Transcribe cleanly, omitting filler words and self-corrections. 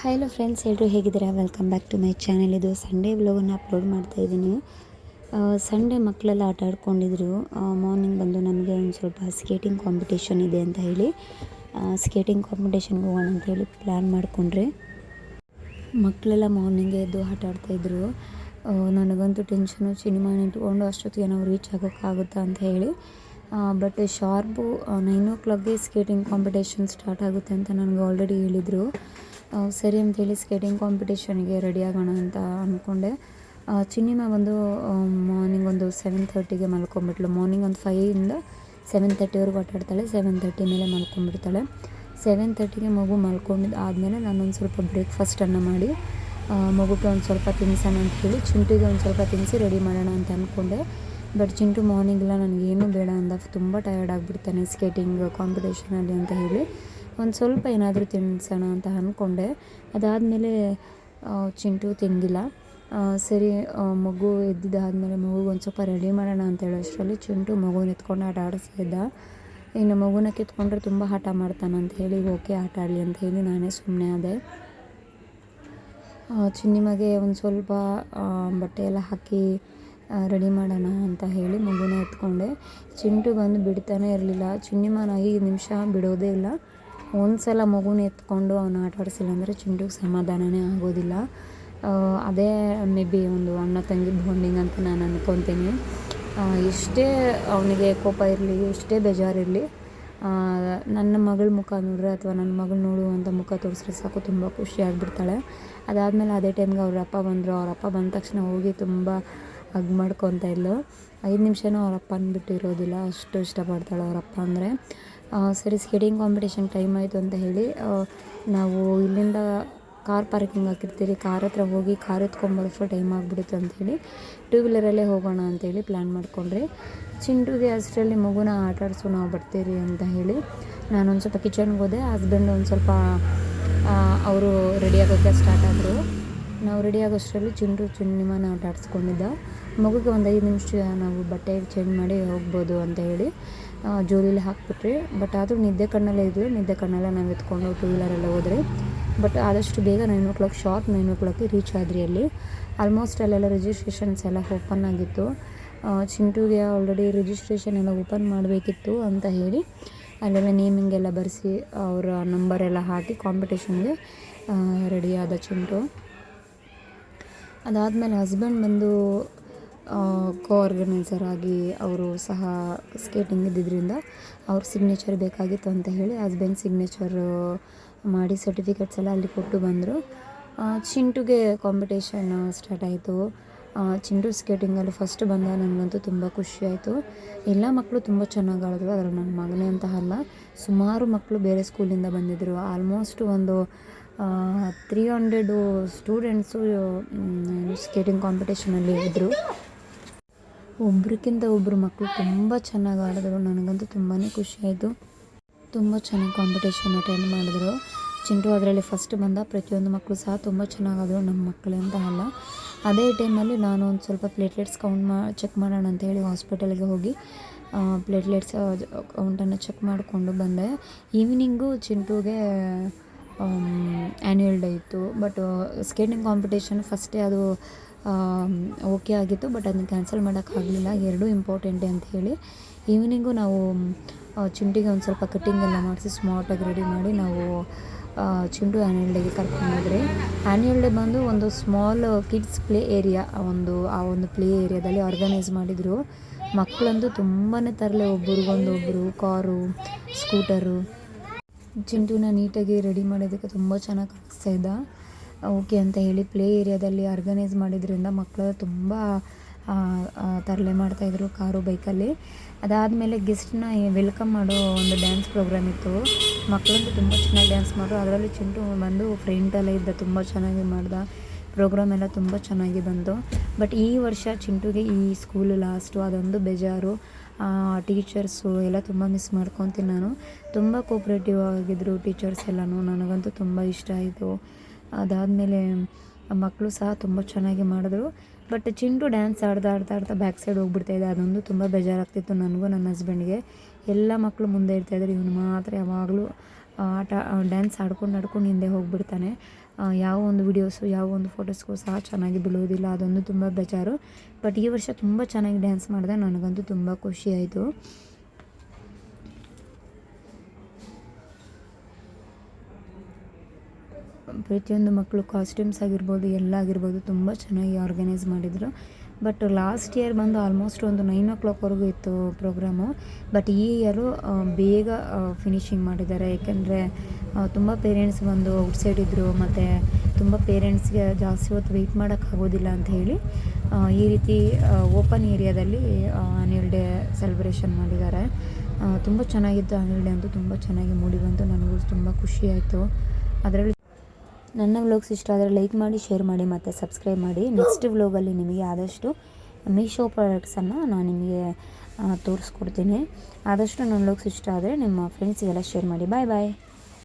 Hello friends, ಎಲ್ಲರೂ ಹೇಗಿದ್ದೀರಾ? Welcome back to my channel. ಇದು ಸಂಡೇ ವ್ಲಾಗನ್ನು ಅಪ್ಲೋಡ್ ಮಾಡ್ತಾಯಿದ್ದೀನಿ. ಸಂಡೇ ಮಕ್ಕಳೆಲ್ಲ ಆಟ ಆಡ್ಕೊಂಡಿದ್ರು. ಮಾರ್ನಿಂಗ್ ಬಂದು ನಮಗೆ ಒಂದು ಸ್ವಲ್ಪ ಸ್ಕೇಟಿಂಗ್ ಕಾಂಪಿಟೇಷನ್ ಇದೆ ಅಂತ ಹೇಳಿ ಸ್ಕೇಟಿಂಗ್ ಕಾಂಪಿಟೇಷನ್ಗೆ ಹೋಗೋಣ ಅಂತ ಹೇಳಿ ಪ್ಲ್ಯಾನ್ ಮಾಡಿಕೊಂಡ್ರೆ ಮಕ್ಕಳೆಲ್ಲ ಮಾರ್ನಿಂಗೇ ಎದ್ದು ಆಟ ಆಡ್ತಾಯಿದ್ರು. ನನಗಂತೂ ಟೆನ್ಷನು, ಸಿನಿಮಾ ನಿಂತ್ಕೊಂಡು ಅಷ್ಟೊತ್ತಿಗೆ ನಾವು ರೀಚ್ ಆಗೋಕ್ಕಾಗುತ್ತಾ ಅಂತ ಹೇಳಿ. ಬಟ್ ಶಾರ್ಪು 9 o'clockಗೆ ಸ್ಕೇಟಿಂಗ್ ಕಾಂಪಿಟೇಷನ್ ಸ್ಟಾರ್ಟ್ ಆಗುತ್ತೆ ಅಂತ ನನಗೆ ಆಲ್ರೆಡಿ ಹೇಳಿದರು. ಸರಿ ಅಂತೇಳಿ ಸ್ಕೇಟಿಂಗ್ ಕಾಂಪಿಟೇಷನ್ಗೆ ರೆಡಿ ಆಗೋಣ ಅಂತ ಅಂದ್ಕೊಂಡೆ. ಚಿನ್ನಿಮ ಬಂದು ಮಾರ್ನಿಂಗ್ ಒಂದು 7:30ಗೆ ಮಲ್ಕೊಂಬಿಟ್ಳು. ಮಾರ್ನಿಂಗ್ ಒಂದು 5ಇಂದ 7:30ವರೆಗೂ ಆಟ ಆಡ್ತಾಳೆ. 7:30 ಮೇಲೆ ಮಲ್ಕೊಂಡ್ಬಿಡ್ತಾಳೆ. 7:30ಗೆ ಮಗು ಮಲ್ಕೊಂಡಿದ್ದು ಆದಮೇಲೆ ನಾನೊಂದು ಸ್ವಲ್ಪ ಬ್ರೇಕ್ಫಾಸ್ಟನ್ನು ಮಾಡಿ ಮಗುಗೆ ಒಂದು ಸ್ವಲ್ಪ ತಿನ್ನಿಸೋಣ ಅಂತ ಹೇಳಿ ಚಿಂಟುಗೆ ಒಂದು ಸ್ವಲ್ಪ ತಿನ್ನಿಸಿ ರೆಡಿ ಮಾಡೋಣ ಅಂತ ಅಂದ್ಕೊಂಡೆ. ಬಟ್ ಚಿಂಟು ಮಾರ್ನಿಂಗೆಲ್ಲ ನನಗೇನು ಬೇಡ ಅಂದ, ತುಂಬ ಟಯರ್ಡ್ ಆಗಿಬಿಡ್ತಾನೆ ಸ್ಕೇಟಿಂಗ್ ಕಾಂಪಿಟೇಷನಲ್ಲಿ ಅಂತ ಹೇಳಿ ಒಂದು ಸ್ವಲ್ಪ ಏನಾದರೂ ತಿನ್ನಿಸೋಣ ಅಂತ ಅಂದ್ಕೊಂಡೆ. ಅದಾದಮೇಲೆ ಚಿಂಟು ತಿಂದಿಲ್ಲ. ಸರಿ, ಮಗು ಎದ್ದಿದ್ದಾದಮೇಲೆ ಮಗುಗೆ ಒಂದು ಸ್ವಲ್ಪ ರೆಡಿ ಮಾಡೋಣ ಅಂತ ಹೇಳೋಷ್ಟರಲ್ಲಿ ಚಿಂಟು ಮಗುನ ಎತ್ಕೊಂಡು ಆಟ ಆಡಿಸ್ತಿದ್ದ. ಇನ್ನು ಮಗುನ ಕಿತ್ಕೊಂಡ್ರೆ ತುಂಬ ಆಟ ಮಾಡ್ತಾನೆ ಅಂತ ಹೇಳಿ ಓಕೆ ಆಟ ಆಡಲಿ ಅಂತ ಹೇಳಿ ನಾನೇ ಸುಮ್ಮನೆ ಆದೆ. ಚಿನ್ನಿಮಗೆ ಒಂದು ಸ್ವಲ್ಪ ಬಟ್ಟೆ ಎಲ್ಲ ಹಾಕಿ ರೆಡಿ ಮಾಡೋಣ ಅಂತ ಹೇಳಿ ಮಗುನ ಎತ್ಕೊಂಡೆ. ಚಿಂಟು ಬಂದು ಬಿಡ್ತಾನೆ ಇರಲಿಲ್ಲ. ಚಿನ್ನಿಮನ 5 ನಿಮಿಷ ಬಿಡೋದೇ ಇಲ್ಲ. ಒಂದು ಸಲ ಮಗುನ ಎತ್ಕೊಂಡು ಅವನು ಆಟ ಆಡಿಸಿಲ್ಲ ಅಂದರೆ ಚಿಂಟುಗೆ ಸಮಾಧಾನವೇ ಆಗೋದಿಲ್ಲ. ಅದೇ ಮೇ ಬಿ ಒಂದು ಅಣ್ಣ ತಂಗಿ ಬಾಂಡಿಂಗ್ ಅಂತ ನಾನು ಅಂದ್ಕೊತೀನಿ. ಎಷ್ಟೇ ಅವನಿಗೆ ಕೋಪ ಇರಲಿ, ಎಷ್ಟೇ ಬೇಜಾರಿರಲಿ, ನನ್ನ ಮಗಳ ಮುಖ ನೋಡ್ರೆ ಅಥವಾ ನನ್ನ ಮಗಳು ನೋಡುವಂಥ ಮುಖ ತೋರಿಸ್ರೆ ಸಾಕು, ತುಂಬ ಖುಷಿಯಾಗಿಬಿಡ್ತಾಳೆ. ಅದಾದಮೇಲೆ ಅದೇ ಟೈಮ್ಗೆ ಅವ್ರ ಅಪ್ಪ ಬಂದರು. ಅವ್ರ ಅಪ್ಪ ಬಂದ ತಕ್ಷಣ ಹೋಗಿ ತುಂಬ ಹಗ್ ಮಾಡ್ಕೊತ ಇದ್ಲು. 5 ನಿಮಿಷನೂ ಅವ್ರ ಅಪ್ಪನ ಬಿಟ್ಟು ಇರೋದಿಲ್ಲ, ಅಷ್ಟು ಇಷ್ಟಪಡ್ತಾಳೆ ಅವ್ರ ಅಪ್ಪ ಅಂದರೆ. ಸರಿ, ಸ್ಕೇಟಿಂಗ್ ಕಾಂಪಿಟೇಷನ್ ಟೈಮ್ ಆಯಿತು ಅಂತ ಹೇಳಿ ನಾವು ಇಲ್ಲಿಂದ ಕಾರ್ ಪಾರ್ಕಿಂಗ್ ಹಾಕಿರ್ತೀರಿ, ಕಾರ್ ಹತ್ರ ಹೋಗಿ ಕಾರ್ ಎತ್ಕೊಂಬರೋಷ್ಟು ಟೈಮ್ ಆಗಿಬಿಡುತ್ತೆ ಅಂಥೇಳಿ 2 ವೀಲರಲ್ಲೇ ಹೋಗೋಣ ಅಂತೇಳಿ ಪ್ಲ್ಯಾನ್ ಮಾಡಿಕೊಂಡ್ರಿ. ಚಿಂಟುಗೆ ಅಷ್ಟರಲ್ಲಿ ಮಗುನ ಆಟ ಆಡಿಸು, ನಾವು ಬರ್ತೀರಿ ಅಂತ ಹೇಳಿ ನಾನೊಂದು ಸ್ವಲ್ಪ ಕಿಚನ್ಗೆ ಹೋದೆ. ಹಸ್ಬೆಂಡ್ ಒಂದು ಸ್ವಲ್ಪ ಅವರು ರೆಡಿ ಆಗೋಕ್ಕೆ ಸ್ಟಾರ್ಟ್ ಆದರು. ನಾವು ರೆಡಿ ಆಗೋಷ್ಟರಲ್ಲಿ ಚಿನ್ನಿಮನ ಆಟ ಆಡಿಸ್ಕೊಂಡಿದ್ದ. ಮಗುಗೆ ಒಂದು 5 ನಿಮಿಷ ನಾವು ಬಟ್ಟೆ ಚೇಂಜ್ ಮಾಡಿ ಹೋಗ್ಬೋದು ಅಂತ ಹೇಳಿ ಜೋಲಿಲಿ ಹಾಕ್ಬಿಟ್ರಿ. ಬಟ್ ಆದರೂ ನಿದ್ದೆ ಕಣ್ಣಲ್ಲೇ ಇದ್ವಿ. ನಿದ್ದೆ ಕಣ್ಣಲ್ಲೇ ನಾವು ಎತ್ಕೊಂಡು 2 ವೀಲರಲ್ಲೇ ಹೋದ್ರಿ. ಬಟ್ ಆದಷ್ಟು ಬೇಗ 9 o'clock ಶಾರ್ಪ್ 9 o'clockಗೆ ರೀಚ್ ಆದ್ರಿ. ಅಲ್ಲಿ ಆಲ್ಮೋಸ್ಟ್ ಅಲ್ಲೆಲ್ಲ ರಿಜಿಸ್ಟ್ರೇಷನ್ಸ್ ಎಲ್ಲ ಓಪನ್ ಆಗಿತ್ತು. ಚಿಂಟುಗೆ ಆಲ್ರೆಡಿ ರಿಜಿಸ್ಟ್ರೇಷನ್ ಎಲ್ಲ ಓಪನ್ ಮಾಡಬೇಕಿತ್ತು ಅಂತ ಹೇಳಿ ಅಲ್ಲೆಲ್ಲ ನೇಮಿಂಗ್ ಎಲ್ಲ ಬರೆಸಿ ಅವರ ನಂಬರೆಲ್ಲ ಹಾಕಿ ಕಾಂಪಿಟೇಷನ್ಗೆ ರೆಡಿ ಆದ ಚಿಂಟು. ಅದಾದಮೇಲೆ ಹಸ್ಬೆಂಡ್ ಬಂದು ಕೋಆರ್ಗನೈಸರ್ ಆಗಿ ಅವರು ಸಹ ಸ್ಕೇಟಿಂಗ್ ಇದ್ದಿದ್ದರಿಂದ ಅವ್ರ ಸಿಗ್ನೇಚರ್ ಬೇಕಾಗಿತ್ತು ಅಂತ ಹೇಳಿ ಹಸ್ಬೆಂಡ್ ಸಿಗ್ನೇಚರ್ ಮಾಡಿ ಸರ್ಟಿಫಿಕೇಟ್ಸ್ ಎಲ್ಲ ಅಲ್ಲಿ ಕೊಟ್ಟು ಬಂದರು. ಚಿಂಟುಗೆ ಕಾಂಪಿಟೇಷನ್ ಸ್ಟಾರ್ಟ್ ಆಯಿತು. ಚಿಂಟು ಸ್ಕೇಟಿಂಗಲ್ಲಿ ಫಸ್ಟ್ ಬಂದ. ನನಗಂತೂ ತುಂಬ ಖುಷಿಯಾಯಿತು. ಎಲ್ಲ ಮಕ್ಕಳು ತುಂಬ ಚೆನ್ನಾಗಿ ಆಡಿದ್ರು. ಅದರಲ್ಲಿ ನನ್ನ ಮಗನೇ ಅಂತ ಅಲ್ಲ, ಸುಮಾರು ಮಕ್ಕಳು ಬೇರೆ ಸ್ಕೂಲಿಂದ ಬಂದಿದ್ದರು. ಆಲ್ಮೋಸ್ಟ್ ಒಂದು 300 ಸ್ಟೂಡೆಂಟ್ಸು ಸ್ಕೇಟಿಂಗ್ ಕಾಂಪಿಟೇಷನಲ್ಲಿ ಇದ್ದರು. ಒಬ್ರಿಗಿಂತ ಒಬ್ಬರು ಮಕ್ಕಳು ತುಂಬ ಚೆನ್ನಾಗಿ ಆಡಿದ್ರು. ನನಗಂತೂ ತುಂಬಾ ಖುಷಿಯಾಯಿತು. ತುಂಬ ಚೆನ್ನಾಗಿ ಕಾಂಪಿಟೇಷನ್ ಅಟೆಂಡ್ ಮಾಡಿದ್ರು. ಚಿಂಟು ಅದರಲ್ಲಿ ಫಸ್ಟ್ ಬಂದ. ಪ್ರತಿಯೊಂದು ಮಕ್ಕಳು ಸಹ ತುಂಬ ಚೆನ್ನಾಗಾದರು, ನಮ್ಮ ಮಕ್ಕಳೇ ಅಂತ ಅಲ್ಲ. ಅದೇ ಟೈಮಲ್ಲಿ ನಾನು ಒಂದು ಸ್ವಲ್ಪ ಪ್ಲೇಟ್ಲೆಟ್ಸ್ ಚೆಕ್ ಮಾಡೋಣ ಅಂತ ಹೇಳಿ ಹಾಸ್ಪಿಟಲ್ಗೆ ಹೋಗಿ ಪ್ಲೇಟ್ಲೆಟ್ಸ್ ಕೌಂಟನ್ನು ಚೆಕ್ ಮಾಡಿಕೊಂಡು ಬಂದೆ. ಈವ್ನಿಂಗು ಚಿಂಟುಗೆ ಆ್ಯನ್ಯುವಲ್ ಡೇ ಇತ್ತು. ಬಟ್ ಸ್ಕೇಟಿಂಗ್ ಕಾಂಪಿಟೇಷನ್ ಫಸ್ಟೇ ಅದು ಓಕೆ ಆಗಿತ್ತು. ಬಟ್ ಅದನ್ನ ಕ್ಯಾನ್ಸಲ್ ಮಾಡೋಕ್ಕಾಗಲಿಲ್ಲ, ಎರಡೂ ಇಂಪಾರ್ಟೆಂಟೇ ಅಂತ ಹೇಳಿ ಈವ್ನಿಂಗು ನಾವು ಚಿಂಟಿಗೆ ಒಂದು ಸ್ವಲ್ಪ ಕಟ್ಟಿಂಗ್ ಎಲ್ಲ ಮಾಡಿಸಿ ಸ್ಮಾರ್ಟಾಗಿ ರೆಡಿ ಮಾಡಿ ನಾವು ಚಿಂಟು ಆ್ಯನ್ಯುವಲ್ ಡೇಗೆ ಕರ್ಕೊಂಡೋದ್ರಿ. ಆ್ಯನ್ಯುವಲ್ ಡೇ ಬಂದು ಒಂದು ಸ್ಮಾಲ್ ಕಿಡ್ಸ್ ಪ್ಲೇ ಏರಿಯಾ, ಆ ಒಂದು ಪ್ಲೇ ಏರಿಯಾದಲ್ಲಿ ಆರ್ಗನೈಸ್ ಮಾಡಿದರು. ಮಕ್ಕಳಂತೂ ತುಂಬಾ ತರಲೆ, ಒಬ್ರಿಗೊಂದೊಬ್ಬರು ಕಾರು, ಸ್ಕೂಟರು. ಚಿಂಟುನ ನೀಟಾಗಿ ರೆಡಿ ಮಾಡೋದಕ್ಕೆ ತುಂಬ ಚೆನ್ನಾಗಿ ಕಾಣಿಸ್ತಾ ಇದ್ದ. ಓಕೆ ಅಂತ ಹೇಳಿ ಪ್ಲೇ ಏರಿಯಾದಲ್ಲಿ ಆರ್ಗನೈಸ್ ಮಾಡಿದ್ರಿಂದ ಮಕ್ಕಳು ತುಂಬ ತರಲೆ ಮಾಡ್ತಾಯಿದ್ರು ಕಾರು, ಬೈಕಲ್ಲಿ. ಅದಾದಮೇಲೆ ಗೆಸ್ಟ್ನ ವೆಲ್ಕಮ್ ಮಾಡೋ ಒಂದು ಡ್ಯಾನ್ಸ್ ಪ್ರೋಗ್ರಾಮ್ ಇತ್ತು. ಮಕ್ಕಳಂತೂ ತುಂಬ ಚೆನ್ನಾಗಿ ಡ್ಯಾನ್ಸ್ ಮಾಡಿದ್ರು. ಅದರಲ್ಲಿ ಚಿಂಟು ಬಂದು ಫ್ರೆಂಟಲ್ಲೇ ಇದ್ದ, ತುಂಬ ಚೆನ್ನಾಗಿ ಮಾಡ್ದ. ಪ್ರೋಗ್ರಾಮ್ ಎಲ್ಲ ತುಂಬ ಚೆನ್ನಾಗಿ ಬಂತು. ಬಟ್ ಈ ವರ್ಷ ಚಿಂಟುಗೆ ಈ ಸ್ಕೂಲು ಲಾಸ್ಟು, ಅದೊಂದು ಬೇಜಾರು. ಟೀಚರ್ಸು ಎಲ್ಲ ತುಂಬ ಮಿಸ್ ಮಾಡ್ಕೊತೀನಿ ನಾನು. ತುಂಬ ಕೋಪ್ರೇಟಿವ್ ಆಗಿದ್ದರು ಟೀಚರ್ಸ್ ಎಲ್ಲನೂ. ನನಗಂತೂ ತುಂಬ ಇಷ್ಟ ಆಯಿತು. ಅದಾದಮೇಲೆ ಮಕ್ಕಳು ಸಹ ತುಂಬ ಚೆನ್ನಾಗಿ ಮಾಡಿದ್ರು. ಬಟ್ ಚಿಂಟು ಡ್ಯಾನ್ಸ್ ಆಡ್ತಾ ಬ್ಯಾಕ್ ಸೈಡ್ ಹೋಗ್ಬಿಡ್ತಾಯಿದ್ದೆ. ಅದೊಂದು ತುಂಬ ಬೇಜಾರಾಗ್ತಿತ್ತು ನನಗೂ, ನನ್ನ ಹಸ್ಬೆಂಡ್ಗೆ. ಎಲ್ಲ ಮಕ್ಕಳು ಮುಂದೆ ಇರ್ತಾಯಿದ್ರು, ಇವನು ಮಾತ್ರ ಯಾವಾಗಲೂ ಡ್ಯಾನ್ಸ್ ಆಡ್ಕೊಂಡು ಹಿಂದೆ ಹೋಗ್ಬಿಡ್ತಾನೆ. ಯಾವ ಒಂದು ವೀಡಿಯೋಸು ಯಾವ ಒಂದು ಫೋಟೋಸ್ಗೂ ಸಹ ಚೆನ್ನಾಗಿ ಬೀಳುವುದಿಲ್ಲ. ಅದೊಂದು ತುಂಬ ಬೇಜಾರು. ಬಟ್ ಈ ವರ್ಷ ತುಂಬ ಚೆನ್ನಾಗಿ ಡ್ಯಾನ್ಸ್ ಮಾಡಿದೆ, ನನಗಂತೂ ತುಂಬ ಖುಷಿಯಾಯಿತು. ಪ್ರತಿಯೊಂದು ಮಕ್ಕಳು ಕಾಸ್ಟ್ಯೂಮ್ಸ್ ಆಗಿರ್ಬೋದು, ಎಲ್ಲ ಆಗಿರ್ಬೋದು ತುಂಬ ಚೆನ್ನಾಗಿ ಆರ್ಗನೈಸ್ ಮಾಡಿದರು. ಬಟ್ ಲಾಸ್ಟ್ ಇಯರ್ ಬಂದು ಆಲ್ಮೋಸ್ಟ್ ಒಂದು 9 o'clockವರೆಗೂ ಇತ್ತು ಪ್ರೋಗ್ರಾಮು. ಬಟ್ ಈ ಇಯರು ಬೇಗ ಫಿನಿಶಿಂಗ್ ಮಾಡಿದ್ದಾರೆ. ಏಕೆಂದರೆ ತುಂಬ ಪೇರೆಂಟ್ಸ್ ಬಂದು ಔಟ್ಸೈಡ್ ಇದ್ದರು, ಮತ್ತು ತುಂಬ ಪೇರೆಂಟ್ಸ್ಗೆ ಜಾಸ್ತಿ ಹೊತ್ತು ವೆಯ್ಟ್ ಮಾಡೋಕ್ಕಾಗೋದಿಲ್ಲ ಅಂತ ಹೇಳಿ ಈ ರೀತಿ ಓಪನ್ ಏರಿಯಾದಲ್ಲಿ ಆ್ಯನ್ಯುವಲ್ ಡೇ ಸೆಲೆಬ್ರೇಷನ್ ಮಾಡಿದ್ದಾರೆ. ತುಂಬ ಚೆನ್ನಾಗಿತ್ತು. ಆ್ಯನ್ಯುವಲ್ ಡೇ ಅಂತೂ ತುಂಬ ಚೆನ್ನಾಗಿ ಮೂಡಿ ಬಂತು. ನನಗೂ ತುಂಬ ಖುಷಿಯಾಯಿತು. ಅದರಲ್ಲಿ ನನ್ನ ವ್ಲಾಗ್ಸ್ ಇಷ್ಟ ಆದರೆ ಲೈಕ್ ಮಾಡಿ, ಶೇರ್ ಮಾಡಿ ಮತ್ತು ಸಬ್ಸ್ಕ್ರೈಬ್ ಮಾಡಿ. ನೆಕ್ಸ್ಟ್ ವ್ಲಾಗಲ್ಲಿ ನಿಮಗೆ ಆದಷ್ಟು ಮೀಶೋ ಪ್ರಾಡಕ್ಟ್ಸನ್ನು ನಾನು ನಿಮಗೆ ತೋರಿಸ್ಕೊಡ್ತೀನಿ. ಆದಷ್ಟು ನನ್ನ ವ್ಲಾಗ್ಸ್ ಇಷ್ಟ ಆದರೆ ನಿಮ್ಮ ಫ್ರೆಂಡ್ಸಿಗೆಲ್ಲ ಶೇರ್ ಮಾಡಿ. ಬಾಯ್ ಬಾಯ್.